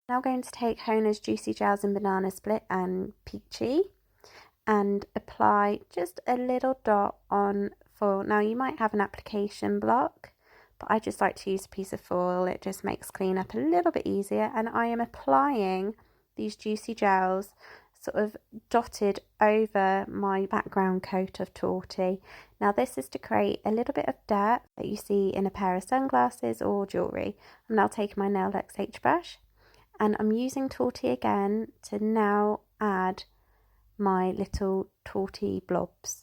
Now I'm going to take HONA's Juicy Gels in Banana Split and Peachy and apply just a little dot on foil. Now you might have an application block, but I just like to use a piece of foil. It just makes cleanup a little bit easier, and I am applying these juicy gels sort of dotted over my background coat of Tortie. Now this is to create a little bit of dirt that you see in a pair of sunglasses or jewellery. I'm now taking my Nail XH brush and I'm using Tortie again to now add my little Tortie blobs.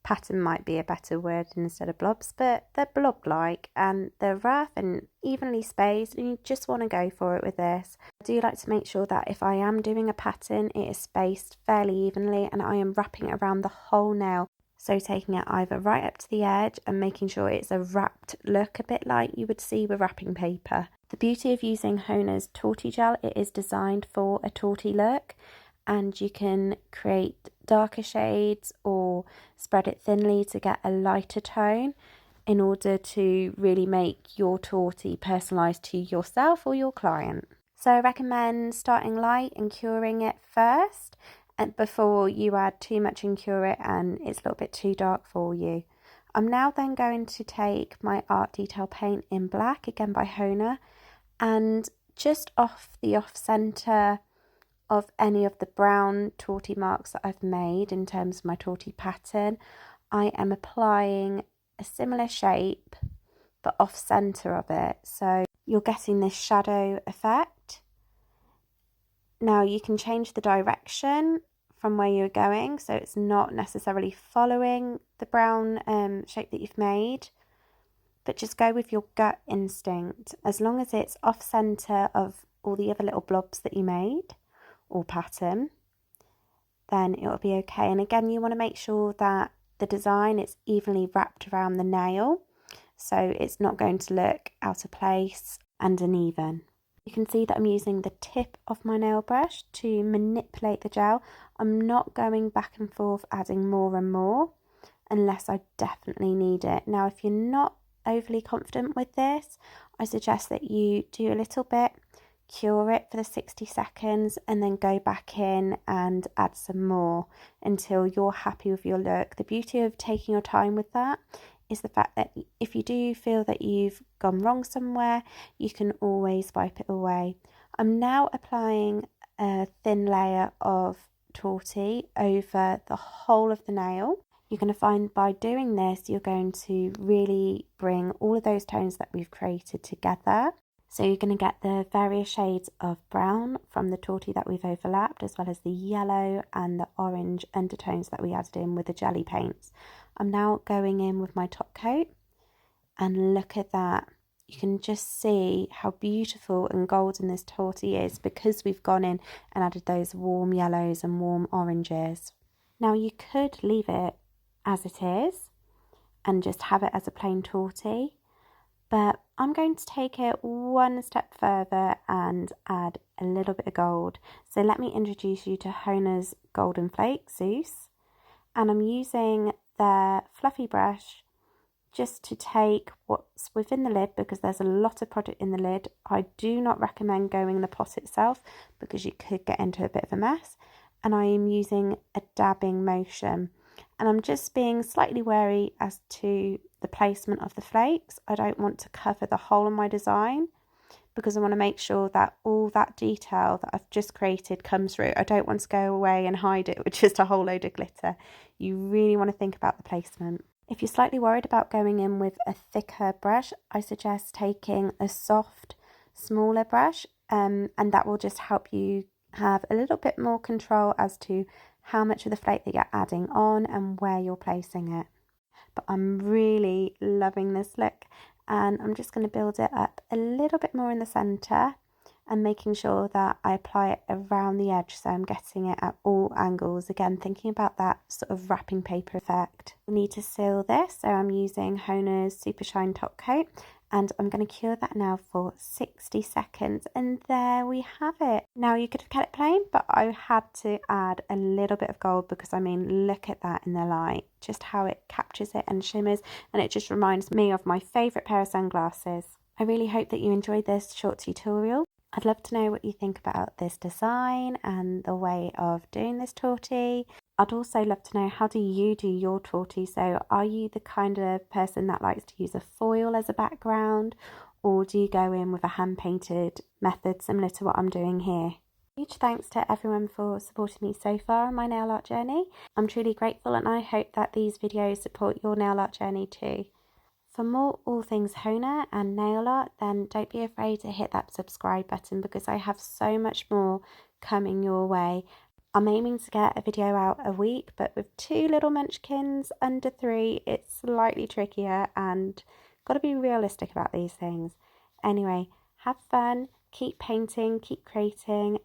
Pattern might be a better word instead of blobs, but they're blob-like and they're rough and evenly spaced, and you just want to go for it with this. I do like to make sure that if I am doing a pattern, it is spaced fairly evenly and I am wrapping it around the whole nail. So taking it either right up to the edge and making sure it's a wrapped look, a bit like you would see with wrapping paper. The beauty of using HONA's Tortie gel, it is designed for a Tortie look, and you can create darker shades or spread it thinly to get a lighter tone in order to really make your Tortie personalised to yourself or your client. So I recommend starting light and curing it first, and before you add too much and cure it and it's a little bit too dark for you. I'm now then going to take my art detail paint in black, again by HONA, and just off the off-centre of any of the brown Tortie marks that I've made in terms of my Tortie pattern, I am applying a similar shape but off centre of it, so you're getting this shadow effect. Now you can change the direction from where you're going, so it's not necessarily following the brown shape that you've made, but just go with your gut instinct. As long as it's off centre of all the other little blobs that you made or pattern, then it'll be okay. And again, you want to make sure that the design is evenly wrapped around the nail, so it's not going to look out of place and uneven. You can see that I'm using the tip of my nail brush to manipulate the gel. I'm not going back and forth adding more and more unless I definitely need it. Now if you're not overly confident with this, I suggest that you do a little bit, cure it for the 60 seconds and then go back in and add some more until you're happy with your look. The beauty of taking your time with that is the fact that if you do feel that you've gone wrong somewhere, you can always wipe it away. I'm now applying a thin layer of Tortie over the whole of the nail. You're going to find by doing this, you're going to really bring all of those tones that we've created together. So you're going to get the various shades of brown from the Tortie that we've overlapped, as well as the yellow and the orange undertones that we added in with the jelly paints. I'm now going in with my top coat, and look at that. You can just see how beautiful and golden this Tortie is because we've gone in and added those warm yellows and warm oranges. Now you could leave it as it is and just have it as a plain Tortie, but I'm going to take it one step further and add a little bit of gold. So let me introduce you to HONA's Golden Flakes, Zeus. And I'm using their fluffy brush just to take what's within the lid, because there's a lot of product in the lid. I do not recommend going in the pot itself because you could get into a bit of a mess. And I am using a dabbing motion. And I'm just being slightly wary as to the placement of the flakes. I don't want to cover the whole of my design because I want to make sure that all that detail that I've just created comes through. I don't want to go away and hide it with just a whole load of glitter. You really want to think about the placement. If you're slightly worried about going in with a thicker brush, I suggest taking a soft, smaller brush, and that will just help you have a little bit more control as to how much of the flake that you're adding on and where you're placing it. But I'm really loving this look, and I'm just going to build it up a little bit more in the centre and making sure that I apply it around the edge, so I'm getting it at all angles. Again, thinking about that sort of wrapping paper effect. We need to seal this, so I'm using HONA's Supershine top coat, and I'm going to cure that now for 60 seconds, and there we have it. Now you could have kept it plain, but I had to add a little bit of gold because, I mean, look at that in the light, just how it captures it and shimmers, and it just reminds me of my favourite pair of sunglasses. I really hope that you enjoyed this short tutorial. I'd love to know what you think about this design and the way of doing this tortie. I'd also love to know, how do you do your tortie? So are you the kind of person that likes to use a foil as a background, or do you go in with a hand painted method similar to what I'm doing here? Huge thanks to everyone for supporting me so far on my nail art journey. I'm truly grateful, and I hope that these videos support your nail art journey too. For more all things HONA and nail art, then don't be afraid to hit that subscribe button, because I have so much more coming your way. I'm aiming to get a video out a week, but with 2 little munchkins under 3, it's slightly trickier, and got to be realistic about these things. Anyway, have fun, keep painting, keep creating,